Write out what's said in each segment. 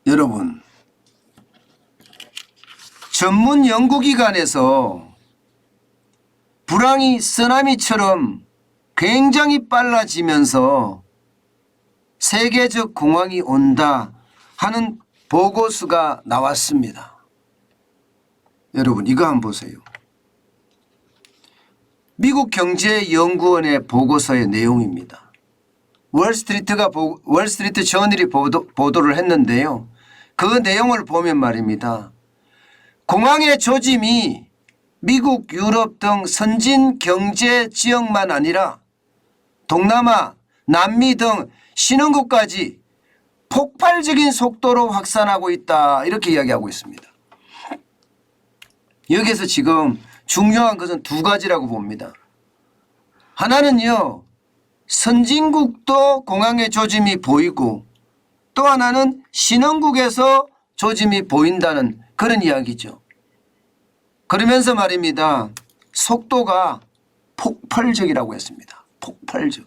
여러분, 전문 연구기관에서 불황이 쓰나미처럼 굉장히 빨라지면서 세계적 공황이 온다 하는 보고서가 나왔습니다. 여러분, 이거 한번 보세요. 미국 경제연구원의 보고서의 내용입니다. 월스트리트 저널이 보도를 했는데요. 그 내용을 보면 말입니다. 공황의 조짐이 미국, 유럽 등 선진 경제 지역만 아니라 동남아, 남미 등 신흥국까지 폭발적인 속도로 확산하고 있다, 이렇게 이야기하고 있습니다. 여기에서 지금 중요한 것은 두 가지라고 봅니다. 하나는요, 선진국도 공황의 조짐이 보이고, 또 하나는 신흥국에서 조짐이 보인다는 그런 이야기죠. 그러면서 말입니다. 속도가 폭발적이라고 했습니다. 폭발적.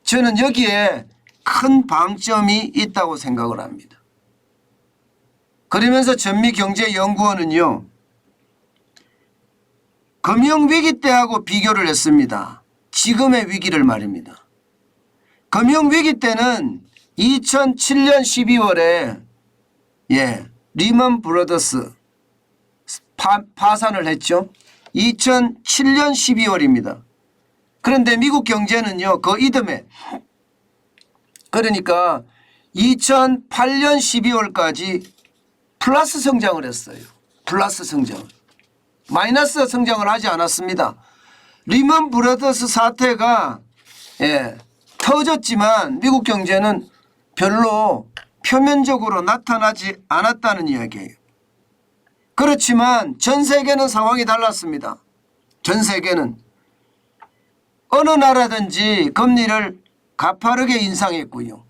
저는 여기에 큰 방점이 있다고 생각을 합니다. 그러면서 전미경제연구원은요, 금융위기 때하고 비교를 했습니다. 지금의 위기를 말입니다. 금융위기 때는 2007년 12월에 리먼 브러더스 파산을 했죠. 2007년 12월입니다. 그런데 미국 경제는요, 그 이듬해, 그러니까 2008년 12월까지 플러스 성장을 했어요. 플러스 성장. 마이너스 성장을 하지 않았습니다. 리먼 브러더스 사태가 터졌지만 미국 경제는 별로 표면적으로 나타나지 않았다는 이야기예요. 그렇지만 전 세계는 상황이 달랐습니다. 전 세계는 어느 나라든지 금리를 가파르게 인상했고요.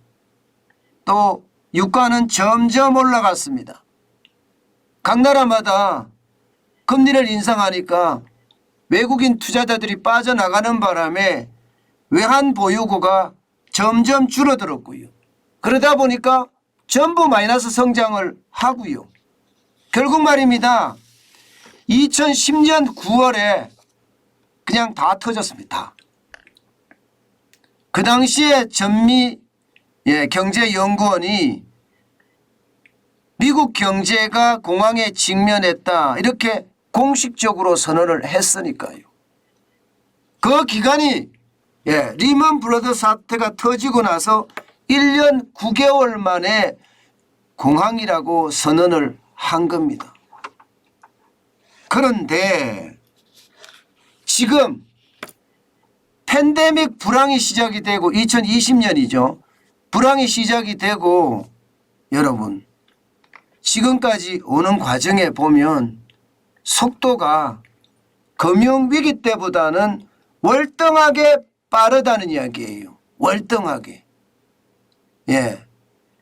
또 유가는 점점 올라갔습니다. 각 나라마다 금리를 인상하니까 외국인 투자자들이 빠져나가는 바람에 외환 보유고가 점점 줄어들었고요. 그러다 보니까 전부 마이너스 성장을 하고요. 결국 말입니다. 2010년 9월에 그냥 다 터졌습니다. 그 당시에 전미 경제연구원이 미국 경제가 공황에 직면했다, 이렇게 공식적으로 선언을 했으니까요. 그 기간이 리먼 브러더스 사태가 터지고 나서 1년 9개월 만에 공황이라고 선언을 한 겁니다. 그런데 지금 팬데믹 불황이 시작이 되고 2020년이죠. 불황이 시작이 되고 여러분, 지금까지 오는 과정에 보면 속도가 금융위기 때보다는 월등하게 빠르다는 이야기예요. 월등하게.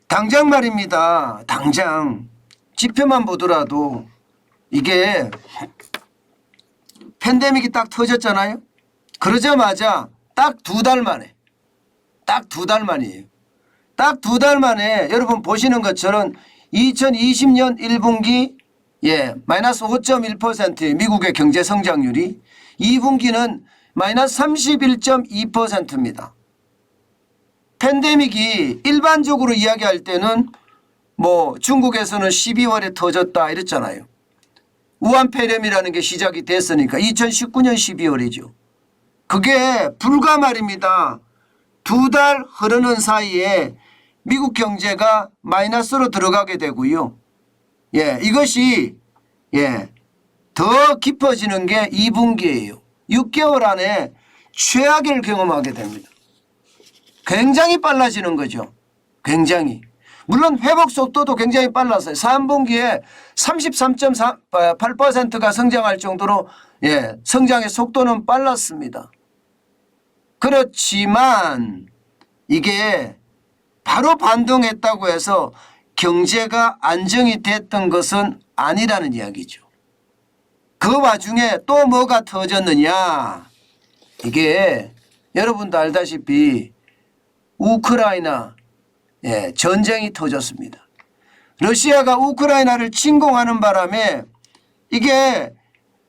당장 말입니다. 당장 지표만 보더라도 이게 팬데믹이 딱 터졌잖아요. 그러자마자 딱 2달 만에, 딱 2달 만이에요. 딱 2달 만에 여러분 보시는 것처럼 2020년 1분기 마이너스 5.1%의 미국의 경제 성장률이 2분기는 마이너스 31.2%입니다. 팬데믹이 일반적으로 이야기할 때는 뭐 중국에서는 12월에 터졌다 이랬잖아요. 우한폐렴이라는 게 시작이 됐으니까 2019년 12월이죠. 그게 불과 말입니다. 2달 흐르는 사이에 미국 경제가 마이너스로 들어가게 되고요. 이것이 더 깊어지는 게 2분기예요. 6개월 안에 최악을 경험하게 됩니다. 굉장히 빨라지는 거죠. 굉장히. 물론 회복 속도도 굉장히 빨랐어요. 3분기에 33.8%가 성장할 정도로 성장의 속도는 빨랐습니다. 그렇지만 이게 바로 반등했다고 해서 경제가 안정이 됐던 것은 아니라는 이야기죠. 그 와중에 또 뭐가 터졌느냐. 이게 여러분도 알다시피 우크라이나 전쟁이 터졌습니다. 러시아가 우크라이나를 침공하는 바람에 이게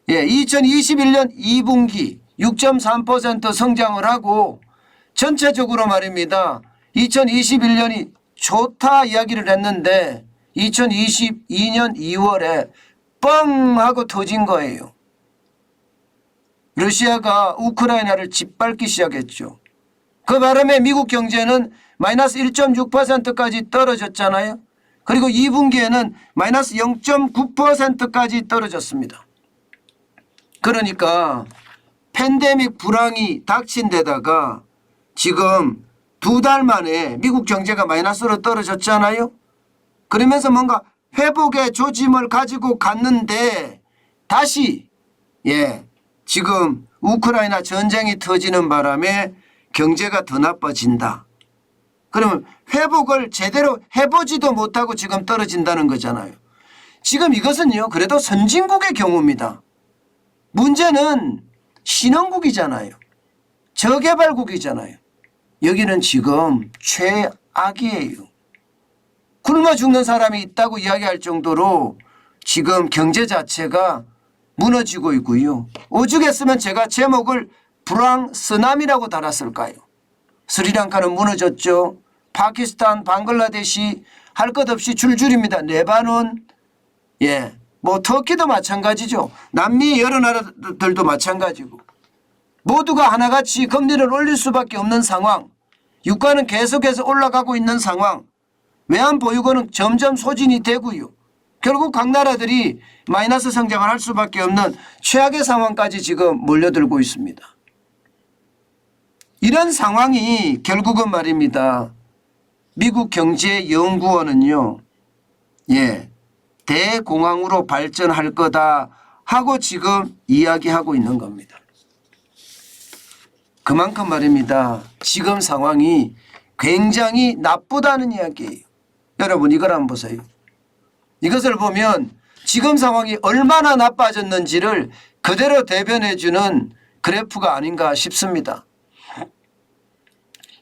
2021년 2분기 6.3% 성장을 하고 전체적으로 말입니다. 2021년이 좋다 이야기를 했는데 2022년 2월에 뻥 하고 터진 거예요. 러시아가 우크라이나를 짓밟기 시작했죠. 그 바람에 미국 경제는 마이너스 1.6%까지 떨어졌잖아요. 그리고 2분기에는 마이너스 0.9%까지 떨어졌습니다. 그러니까 팬데믹 불황이 닥친 데다가 지금 2달 만에 미국 경제가 마이너스로 떨어졌잖아요. 그러면서 뭔가 회복의 조짐을 가지고 갔는데 다시 지금 우크라이나 전쟁이 터지는 바람에 경제가 더 나빠진다. 그러면 회복을 제대로 해보지도 못하고 지금 떨어진다는 거잖아요. 지금 이것은요 그래도 선진국의 경우입니다. 문제는 신흥국이잖아요. 저개발국이잖아요. 여기는 지금 최악이에요. 굶어 죽는 사람이 있다고 이야기할 정도로 지금 경제 자체가 무너지고 있고요. 오죽했으면 제가 제목을 불황 쓰나미라고 달았을까요? 스리랑카는 무너졌죠. 파키스탄, 방글라데시 할 것 없이 줄줄입니다. 레바논, 뭐 터키도 마찬가지죠. 남미 여러 나라들도 마찬가지고 모두가 하나같이 금리를 올릴 수밖에 없는 상황. 유가는 계속해서 올라가고 있는 상황. 외환보유고는 점점 소진이 되고요. 결국 각 나라들이 마이너스 성장을 할 수밖에 없는 최악의 상황까지 지금 몰려들고 있습니다. 이런 상황이 결국은 말입니다. 미국 경제연구원은요. 대공황으로 발전할 거다 하고 지금 이야기하고 있는 겁니다. 그만큼 말입니다. 지금 상황이 굉장히 나쁘다는 이야기예요. 여러분 이걸 한번 보세요. 이것을 보면 지금 상황이 얼마나 나빠졌는지를 그대로 대변해 주는 그래프가 아닌가 싶습니다.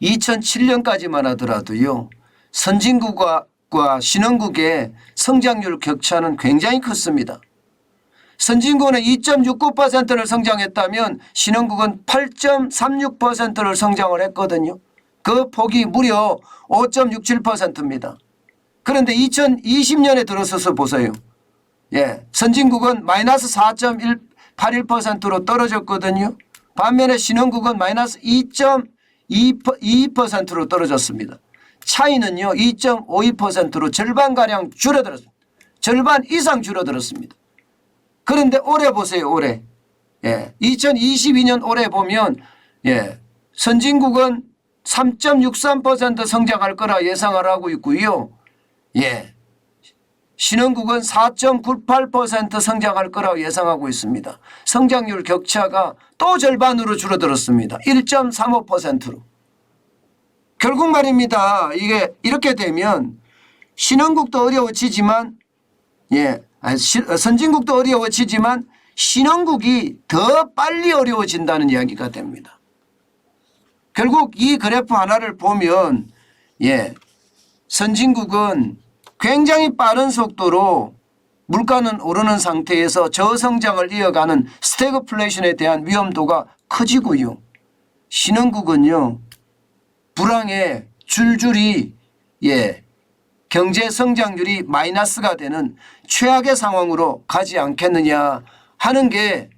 2007년까지만 하더라도요. 선진국과 신흥국의 성장률 격차는 굉장히 컸습니다. 선진국은 2.69%를 성장했다면 신흥국은 8.36%를 성장을 했거든요. 그 폭이 무려 5.67%입니다. 그런데 2020년에 들어서서 보세요. 선진국은 마이너스 4.81%로 떨어졌거든요. 반면에 신흥국은 마이너스 2.22%로 떨어졌습니다. 차이는요 2.52%로 절반가량 줄어들었습니다. 절반 이상 줄어들었습니다. 그런데 올해 보세요. 올해 2022년 올해 보면 선진국은 3.63% 성장할 거라 예상을 하고 있고요. 신흥국은 4.98% 성장할 거라고 예상하고 있습니다. 성장률 격차가 또 절반으로 줄어들었습니다. 1.35%로. 결국 말입니다. 이게 이렇게 되면 신흥국도 어려워지지만 선진국도 어려워지지만 신흥국이 더 빨리 어려워진다는 이야기가 됩니다. 결국 이 그래프 하나를 보면 선진국은 굉장히 빠른 속도로 물가는 오르는 상태에서 저성장을 이어가는 스태그플레이션에 대한 위험도가 커지고요. 신흥국은요. 불황에 줄줄이 경제 성장률이 마이너스가 되는 최악의 상황으로 가지 않겠느냐 하는 게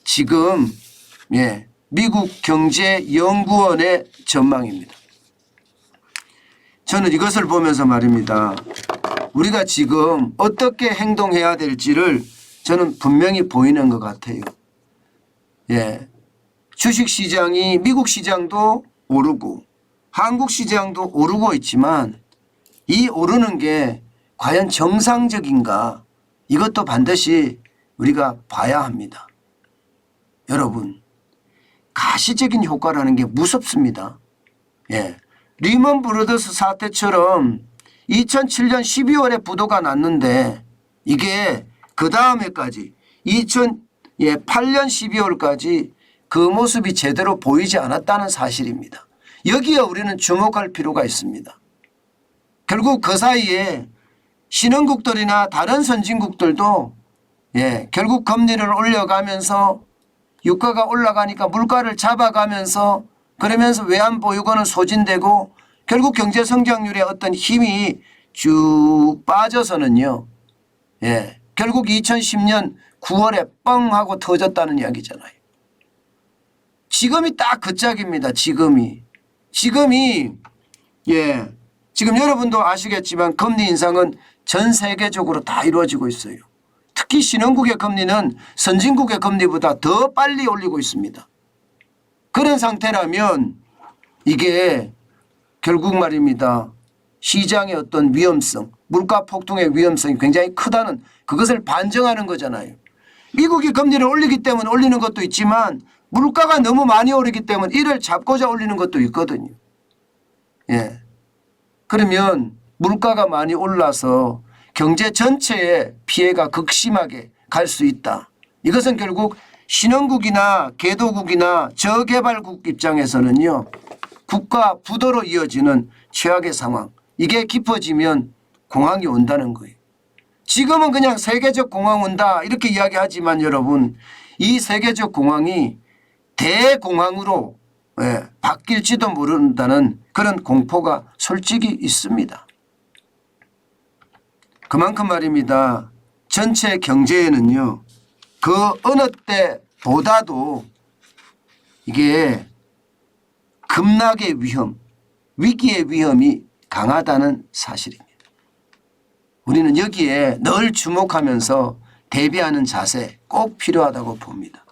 지금 미국 경제연구원의 전망입니다. 저는 이것을 보면서 말입니다. 우리가 지금 어떻게 행동해야 될지를 저는 분명히 보이는 것 같아요. 주식시장이 미국 시장도 오르고 한국 시장도 오르고 있지만 이 오르는 게 과연 정상적인가 이것도 반드시 우리가 봐야 합니다. 여러분 가시적인 효과라는 게 무섭습니다. 리먼 브러더스 사태처럼 2007년 12월에 부도가 났는데 이게 그 다음에까지 2008년 12월까지 그 모습이 제대로 보이지 않았다는 사실입니다. 여기에 우리는 주목할 필요가 있습니다. 결국 그 사이에 신흥국들이나 다른 선진국들도 결국 금리를 올려가면서 유가가 올라가니까 물가를 잡아가면서 그러면서 외환보유고는 소진되고 결국 경제 성장률의 어떤 힘이 쭉 빠져서는요. 결국 2010년 9월에 뻥 하고 터졌다는 이야기잖아요. 지금이 딱 그 짝입니다. 지금이 지금 여러분도 아시겠지만 금리 인상은 전 세계적으로 다 이루어지고 있어요. 특히 신흥국의 금리는 선진국의 금리보다 더 빨리 올리고 있습니다. 그런 상태라면 이게 결국 말입니다. 시장의 어떤 위험성, 물가 폭등의 위험성이 굉장히 크다는 그것을 반증하는 거잖아요. 미국이 금리를 올리기 때문에 올리는 것도 있지만 물가가 너무 많이 오르기 때문에 이를 잡고자 올리는 것도 있거든요. 그러면 물가가 많이 올라서 경제 전체에 피해가 극심하게 갈 수 있다. 이것은 결국 신흥국이나 개도국이나 저개발국 입장에서는요. 국가 부도로 이어지는 최악의 상황. 이게 깊어지면 공황이 온다는 거예요. 지금은 그냥 세계적 공황 온다 이렇게 이야기하지만 여러분 이 세계적 공황이 대공황으로 바뀔지도 모른다는 그런 공포가 솔직히 있습니다. 그만큼 말입니다. 전체 경제에는요. 그 어느 때보다도 이게 급락의 위험, 위기의 위험이 강하다는 사실입니다. 우리는 여기에 늘 주목하면서 대비하는 자세 꼭 필요하다고 봅니다.